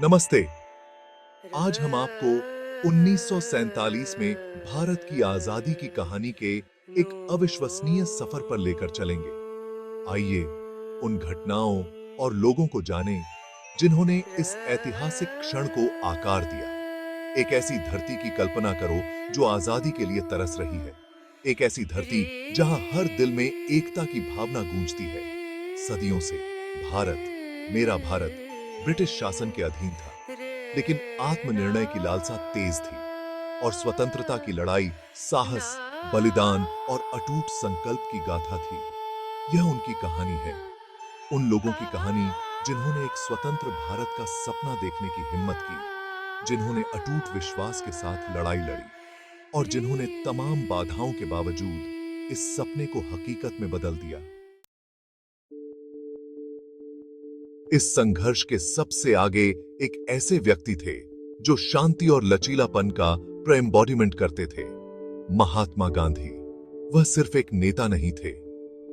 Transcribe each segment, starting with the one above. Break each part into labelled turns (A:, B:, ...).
A: नमस्ते। आज हम आपको 1947 में भारत की आजादी की कहानी के एक अविश्वसनीय सफर पर लेकर चलेंगे। आइए उन घटनाओं और लोगों को जानें जिन्होंने इस ऐतिहासिक क्षण को आकार दिया। एक ऐसी धरती की कल्पना करो जो आजादी के लिए तरस रही है। एक ऐसी धरती जहां हर दिल में एकता की भावना गूंजती है। सदियों से भारत, मेरा भारत, ब्रिटिश शासन के अधीन था, लेकिन आत्मनिर्णय की लालसा तेज थी और स्वतंत्रता की लड़ाई साहस, बलिदान और अटूट संकल्प की गाथा थी। यह उनकी कहानी है, उन लोगों की कहानी जिन्होंने एक स्वतंत्र भारत का सपना देखने की हिम्मत की, जिन्होंने अटूट विश्वास के साथ लड़ाई लड़ी और जिन्होंने तमाम बाधाओं के बावजूद इस सपने को हकीकत में बदल दिया। इस संघर्ष के सबसे आगे एक ऐसे व्यक्ति थे जो शांति और लचीलापन का एम्बॉडीमेंट करते थे, महात्मा गांधी। वह सिर्फ एक नेता नहीं थे,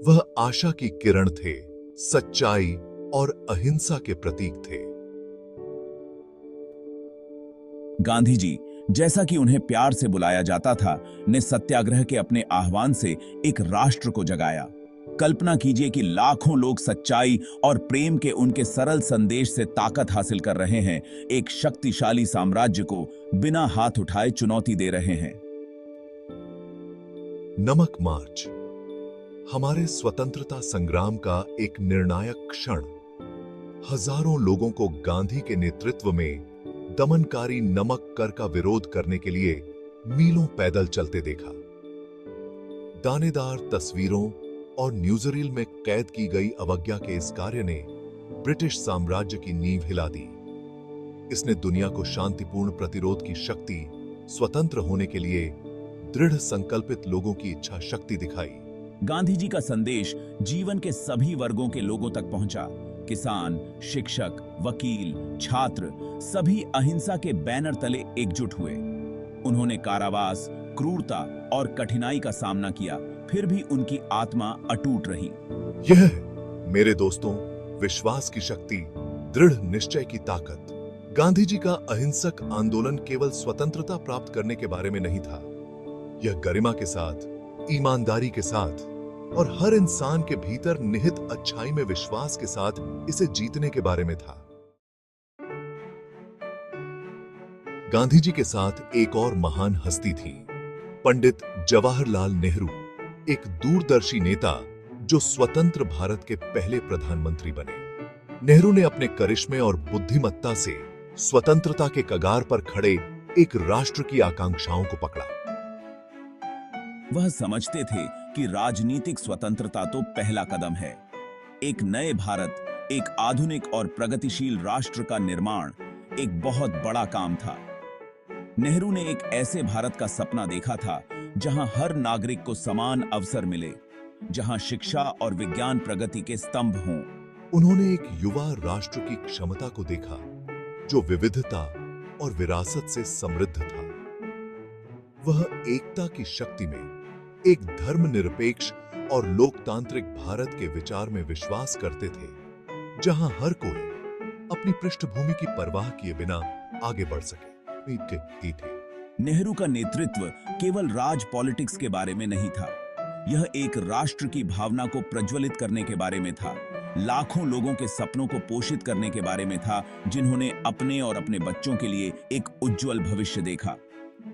A: वह आशा की किरण थे, सच्चाई और अहिंसा के प्रतीक थे।
B: गांधी जी, जैसा कि उन्हें प्यार से बुलाया जाता था, ने सत्याग्रह के अपने आह्वान से एक राष्ट्र को जगाया। कल्पना कीजिए कि लाखों लोग सच्चाई और प्रेम के उनके सरल संदेश से ताकत हासिल कर रहे हैं, एक शक्तिशाली साम्राज्य को बिना हाथ उठाए चुनौती दे रहे हैं।
A: नमक मार्च, हमारे स्वतंत्रता संग्राम का एक निर्णायक क्षण। हजारों लोगों को गांधी के नेतृत्व में दमनकारी नमक कर का विरोध करने के लिए मीलों पैदल चलते देखा। दानेदार तस्वीरों और न्यूज़रील में कैद की गई अवज्ञा के इस कार्य ने ब्रिटिश साम्राज्य की नींव हिला दी। इसने दुनिया को शांतिपूर्ण प्रतिरोध की शक्ति, स्वतंत्र होने के लिए दृढ़ संकल्पित लोगों की इच्छा शक्ति दिखाई।
B: गांधी जी का संदेश जीवन के सभी वर्गों के लोगों तक पहुंचा। किसान, शिक्षक, वकील, छात्र, सभी अहिंसा के बैनर तले एकजुट हुए। उन्होंने कारावास, क्रूरता और कठिनाई का सामना किया, फिर भी उनकी आत्मा अटूट रही।
A: यह है, मेरे दोस्तों, विश्वास की शक्ति, दृढ़ निश्चय की ताकत। गांधी जी का अहिंसक आंदोलन केवल स्वतंत्रता प्राप्त करने के बारे में नहीं था, यह गरिमा के साथ, ईमानदारी के साथ और हर इंसान के भीतर निहित अच्छाई में विश्वास के साथ इसे जीतने के बारे में था। गांधी जी के साथ एक और महान हस्ती थी, पंडित जवाहरलाल नेहरू, एक दूरदर्शी नेता जो स्वतंत्र भारत के पहले प्रधानमंत्री बने। नेहरू ने अपने करिश्मे और बुद्धिमत्ता से स्वतंत्रता के कगार पर खड़े एक राष्ट्र की आकांक्षाओं को पकड़ा।
B: वह समझते थे कि राजनीतिक स्वतंत्रता तो पहला कदम है। एक नए भारत, एक आधुनिक और प्रगतिशील राष्ट्र का निर्माण एक बहुत बड़ा काम था। नेहरू ने एक ऐसे भारत का सपना देखा था जहां हर नागरिक को समान अवसर मिले, जहां शिक्षा और विज्ञान प्रगति के स्तंभ हों।
A: उन्होंने एक युवा राष्ट्र की क्षमता को देखा जो विविधता और विरासत से समृद्ध था। वह एकता की शक्ति में, एक धर्मनिरपेक्ष और लोकतांत्रिक भारत के विचार में विश्वास करते थे, जहां हर कोई अपनी पृष्ठभूमि की परवाह किए बिना आगे बढ़ सके।
B: नेहरू का नेतृत्व केवल राज पॉलिटिक्स के बारे में नहीं था, यह एक राष्ट्र की भावना को प्रज्वलित करने के बारे में था, लाखों लोगों के सपनों को पोषित करने के बारे में था, जिन्होंने अपने और अपने बच्चों के लिए एक उज्जवल भविष्य देखा।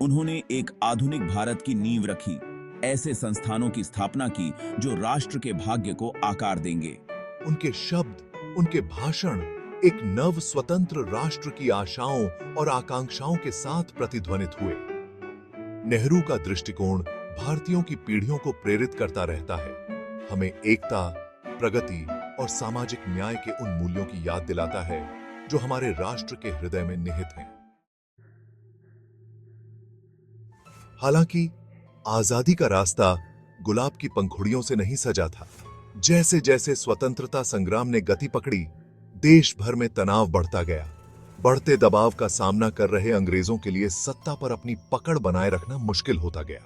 B: उन्होंने एक आधुनिक भारत की नींव रखी, ऐसे संस्थानों की स्थापना की जो राष्ट्र के भाग्य को आकार देंगे।
A: उनके शब्द, उनके भाषण एक नव स्वतंत्र राष्ट्र की आशाओं और आकांक्षाओं के साथ प्रतिध्वनित हुए। नेहरू का दृष्टिकोण भारतीयों की पीढ़ियों को प्रेरित करता रहता है, हमें एकता, प्रगति और सामाजिक न्याय के उन मूल्यों की याद दिलाता है जो हमारे राष्ट्र के हृदय में निहित हैं। हालांकि आजादी का रास्ता गुलाब की पंखुड़ियों से नहीं सजा था। जैसे जैसे स्वतंत्रता संग्राम ने गति पकड़ी, देश भर में तनाव बढ़ता गया। बढ़ते दबाव का सामना कर रहे अंग्रेजों के लिए सत्ता पर अपनी पकड़ बनाए रखना मुश्किल होता गया।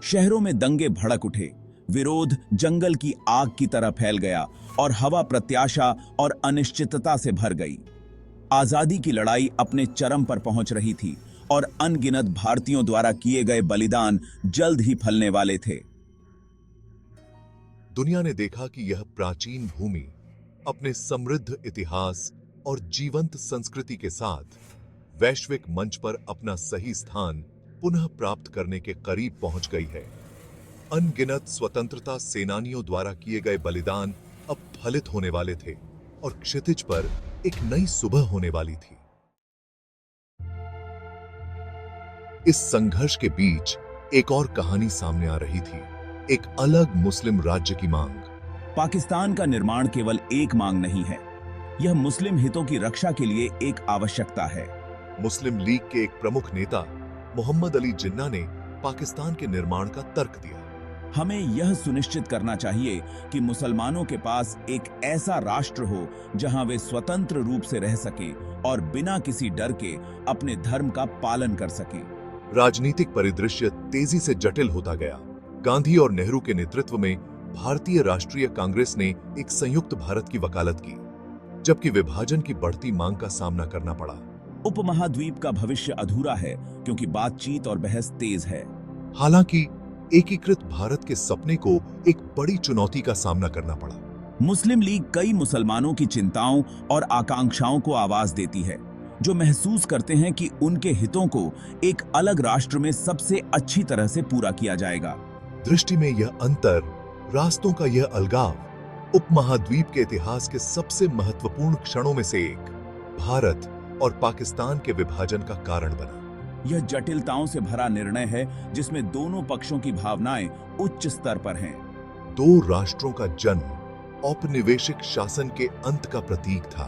B: शहरों में दंगे भड़क उठे, विरोध जंगल की आग की तरह फैल गया और हवा प्रत्याशा और अनिश्चितता से भर गई। आजादी की लड़ाई अपने चरम पर पहुंच रही थी और अनगिनत भारतीयों द्वारा किए गए बलिदान जल्द ही फलने वाले थे।
A: दुनिया ने देखा कि यह प्राचीन भूमि अपने समृद्ध इतिहास और जीवंत संस्कृति के साथ वैश्विक मंच पर अपना सही स्थान पुनः प्राप्त करने के करीब पहुंच गई है। अनगिनत स्वतंत्रता सेनानियों द्वारा किए गए बलिदान अब फलित होने वाले थे और क्षितिज पर एक नई सुबह होने वाली थी। इस संघर्ष के बीच एक और कहानी सामने आ रही थी, एक अलग मुस्लिम राज्य की मांग।
B: पाकिस्तान का निर्माण केवल एक मांग नहीं है, यह मुस्लिम हितों की रक्षा के लिए एक आवश्यकता है।
A: मुस्लिम लीग के एक प्रमुख नेता मोहम्मद अली जिन्ना ने पाकिस्तान के निर्माण का तर्क दिया।
B: हमें यह सुनिश्चित करना चाहिए कि मुसलमानों के पास एक ऐसा राष्ट्र हो जहां वे स्वतंत्र रूप से रह सके और बिना किसी डर के अपने धर्म का पालन कर सके।
A: राजनीतिक परिदृश्य तेजी से जटिल होता गया। गांधी और नेहरू के नेतृत्व में भारतीय राष्ट्रीय कांग्रेस ने एक संयुक्त भारत की वकालत की, जबकि विभाजन की बढ़ती मांग का सामना करना पड़ा।
B: उपमहाद्वीप का भविष्य अधूरा है क्योंकि बातचीत और बहस तेज है।
A: हालांकि एकीकृत भारत के सपने को एक बड़ी चुनौती का सामना करना पड़ा।
B: मुस्लिम लीग कई मुसलमानों की चिंताओं और आकांक्षाओं को आवाज देती है, जो महसूस करते हैं कि उनके हितों को एक अलग राष्ट्र में सबसे अच्छी तरह से पूरा किया जाएगा।
A: दृष्टि में यह अंतर, रास्तों का यह अलगाव, उपमहाद्वीप के इतिहास के सबसे महत्वपूर्ण क्षणों में से एक, भारत और पाकिस्तान के विभाजन का कारण बना।
B: यह जटिलताओं से भरा निर्णय है जिसमें दोनों पक्षों की भावनाएं उच्च स्तर पर हैं।
A: दो राष्ट्रों का जन्म औपनिवेशिक शासन के अंत का प्रतीक था,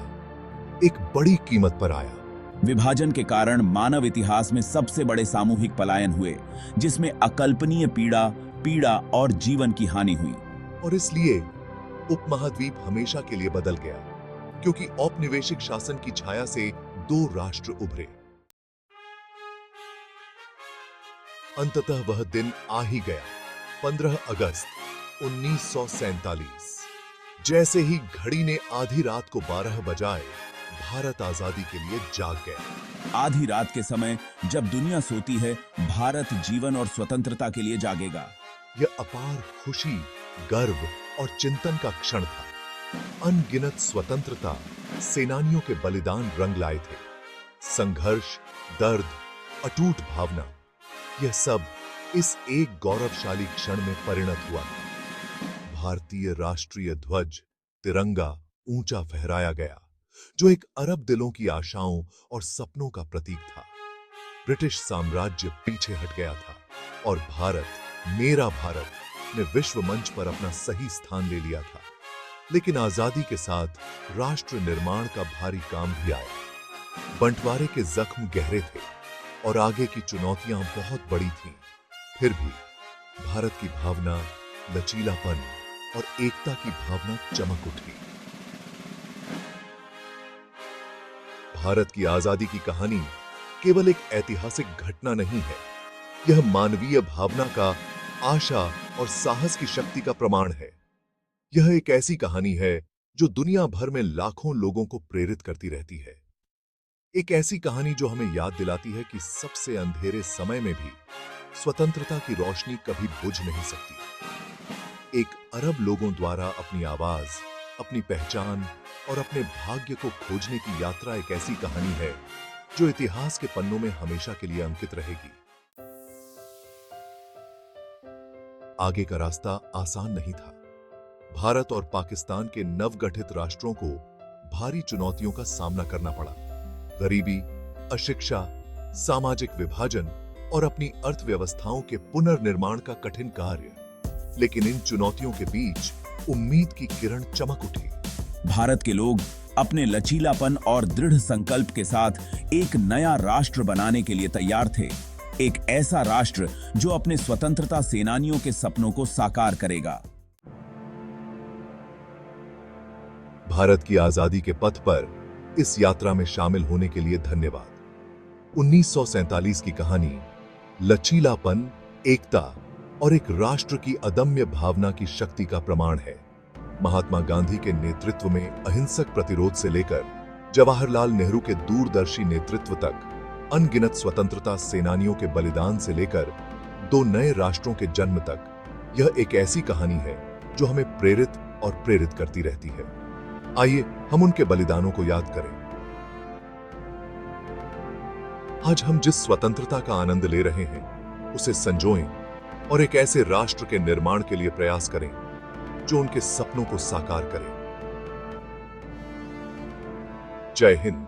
A: एक बड़ी कीमत पर आया।
B: विभाजन के कारण मानव इतिहास में सबसे बड़े सामूहिक पलायन हुए, जिसमें अकल्पनीय पीड़ा और जीवन की हानि हुई।
A: और इसलिए उपमहाद्वीप हमेशा के लिए बदल गया, क्योंकि औपनिवेशिक शासन की छाया से दो राष्ट्र उभरे। अंततः वह दिन आ ही गया, 15 अगस्त 1947। जैसे ही घड़ी ने आधी रात को 12 बजाए, भारत आजादी के लिए जाग गया।
B: आधी रात के समय जब दुनिया सोती है, भारत जीवन और स्वतंत्रता के लिए जागेगा।
A: यह अपार खुशी, गर्व और चिंतन का क्षण था। अनगिनत स्वतंत्रता सेनानियों के बलिदान रंग लाए थे। संघर्ष, दर्द, अटूट भावना, यह सब इस एक गौरवशाली क्षण में परिणत हुआ। भारतीय राष्ट्रीय ध्वज, तिरंगा ऊंचा फहराया गया, जो एक अरब दिलों की आशाओं और सपनों का प्रतीक था। ब्रिटिश साम्राज्य पीछे हट गया था और भारत, मेरा भारत, ने विश्व मंच पर अपना सही स्थान ले लिया था। लेकिन आजादी के साथ राष्ट्र निर्माण का भारी काम भी आया। बंटवारे के जख्म गहरे थे और आगे की चुनौतियां बहुत बड़ी थीं। फिर भी भारत की भावना, लचीलापन और एकता की भावना चमक उठी। भारत की आजादी की कहानी केवल एक ऐतिहासिक घटना नहीं है, यह मानवीय भावना का, आशा और साहस की शक्ति का प्रमाण है। यह एक ऐसी कहानी है जो दुनिया भर में लाखों लोगों को प्रेरित करती रहती है। एक ऐसी कहानी जो हमें याद दिलाती है कि सबसे अंधेरे समय में भी स्वतंत्रता की रोशनी कभी बुझ नहीं सकती। एक अरब लोगों द्वारा अपनी आवाज, अपनी पहचान और अपने भाग्य को खोजने की यात्रा एक ऐसी कहानी है जो इतिहास के पन्नों में हमेशा के लिए अंकित रहेगी। आगे का रास्ता आसान नहीं था। भारत और पाकिस्तान के नवगठित राष्ट्रों को भारी चुनौतियों का सामना करना पड़ा। गरीबी, अशिक्षा, सामाजिक विभाजन और अपनी अर्थव्यवस्थाओं के पुनर्निर्माण का कठिन कार्य। लेकिन इन चुनौतियों के बीच उम्मीद की किरण चमक उठी।
B: भारत के लोग अपने लचीलापन और दृढ़ संकल्प के साथ एक नया राष्ट्र बनाने के लिए तैयार थे। एक ऐसा राष्ट्र जो अपने स्वतंत्रता सेनानियों के सपनों को साकार करेगा।
A: भारत की आजादी के पथ पर इस यात्रा में शामिल होने के लिए धन्यवाद। 1947 की कहानी लचीलापन, एकता और एक राष्ट्र की अदम्य भावना की शक्ति का प्रमाण है। महात्मा गांधी के नेतृत्व में अहिंसक प्रतिरोध से लेकर जवाहरलाल नेहरू के दूरदर्शी नेतृत्व तक, अनगिनत स्वतंत्रता सेनानियों के बलिदान से लेकर दो नए राष्ट्रों के जन्म तक, यह एक ऐसी कहानी है जो हमें प्रेरित और प्रेरित करती रहती है। आइए हम उनके बलिदानों को याद करें। आज हम जिस स्वतंत्रता का आनंद ले रहे हैं, उसे संजोएं और एक ऐसे राष्ट्र के निर्माण के लिए प्रयास करें जो उनके सपनों को साकार करे। जय हिंद।